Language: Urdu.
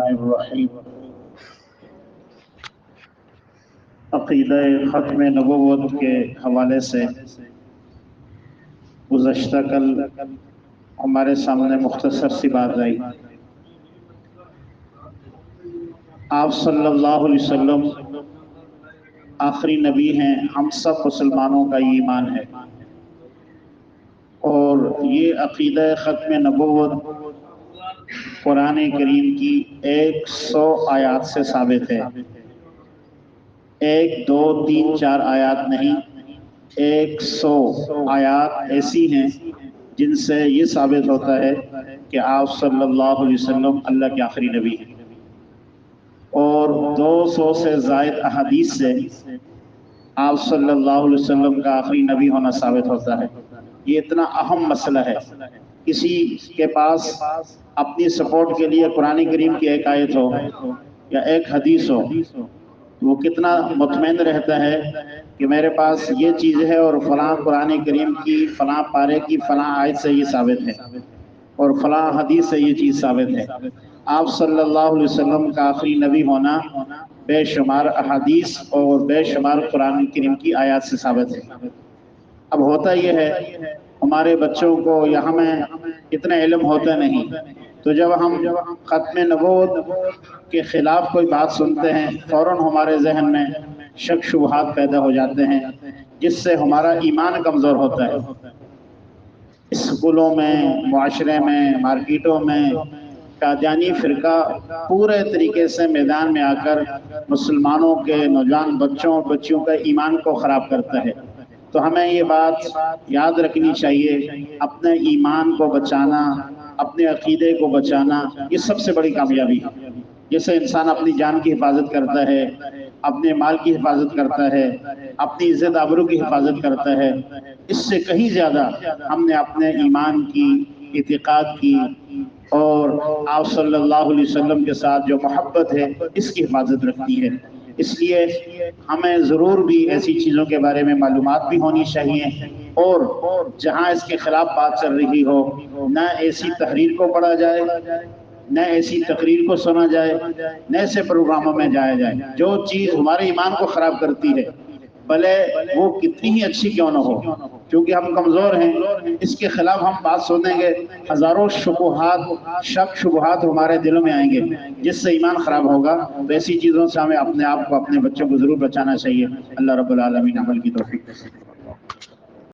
الرحیم۔ عقیدہ ختم نبوت کے حوالے سے گزشتہ کل ہمارے سامنے مختصر سی بات آئی۔ آپ صلی اللہ علیہ وسلم آخری نبی ہیں، ہم سب مسلمانوں کا یہ ایمان ہے، اور یہ عقیدہ ختم نبوت قرآن کریم کی 100 آیات سے ثابت ہے۔ 1 2 3 4 آیات نہیں، 100 آیات ایسی ہیں جن سے یہ ثابت ہوتا ہے کہ آپ صلی اللہ علیہ وسلم اللہ کے آخری نبی ہیں، اور 200 سے زائد احادیث سے آپ صلی اللہ علیہ وسلم کا آخری نبی ہونا ثابت ہوتا ہے۔ یہ اتنا اہم مسئلہ ہے، کسی کے پاس اپنی سپورٹ کے لیے قرآن کریم کی ایک آیت ہو یا ایک حدیث ہو، وہ کتنا مطمئن رہتا ہے کہ میرے پاس یہ چیز ہے اور فلاں قرآن کریم کی فلاں پارے کی فلاں آیت سے یہ ثابت ہے اور فلاں حدیث سے یہ چیز ثابت ہے۔ آپ صلی اللہ علیہ وسلم کا آخری نبی ہونا بے شمار احادیث اور بے شمار قرآن کریم کی آیات سے ثابت ہے۔ اب ہوتا یہ ہے ہمارے بچوں کو یا ہمیں اتنا علم ہوتا نہیں، تو جب ہم ختم نبوت کے خلاف کوئی بات سنتے ہیں فوراً ہمارے ذہن میں شک شبہات پیدا ہو جاتے ہیں، جس سے ہمارا ایمان کمزور ہوتا ہے۔ اسکولوں میں، معاشرے میں، مارکیٹوں میں قادیانی فرقہ پورے طریقے سے میدان میں آ کر مسلمانوں کے نوجوان بچوں اور بچیوں کا ایمان کو خراب کرتا ہے۔ تو ہمیں یہ بات یاد رکھنی چاہیے، اپنے ایمان کو بچانا، اپنے عقیدے کو بچانا یہ سب سے بڑی کامیابی ہے۔ جیسے انسان اپنی جان کی حفاظت کرتا ہے، اپنے مال کی حفاظت کرتا ہے، اپنی عزت آبرو کی حفاظت کرتا ہے، اس سے کہیں زیادہ ہم نے اپنے ایمان کی، اعتقاد کی اور آپ صلی اللہ علیہ وسلم کے ساتھ جو محبت ہے اس کی حفاظت رکھنی ہے۔ اس لیے ہمیں ضرور بھی ایسی چیزوں کے بارے میں معلومات بھی ہونی چاہیے، اور جہاں اس کے خلاف بات چل رہی ہو نہ ایسی تحریر کو پڑھا جائے، نہ ایسی تقریر کو سنا جائے، نہ ایسے پروگراموں میں جایا جائے۔ جو چیز ہمارے ایمان کو خراب کرتی ہے بھلے وہ کتنی ہی اچھی کیوں نہ ہو، کیونکہ ہم کمزور ہیں، اس کے خلاف ہم بات سنیں گے ہزاروں شبہات، شک شبہات ہمارے دلوں میں آئیں گے، جس سے ایمان خراب ہوگا۔ تو ایسی چیزوں سے ہمیں اپنے آپ کو، اپنے بچوں کو ضرور بچانا چاہیے۔ اللہ رب العالمین عمل کی توفیق دے۔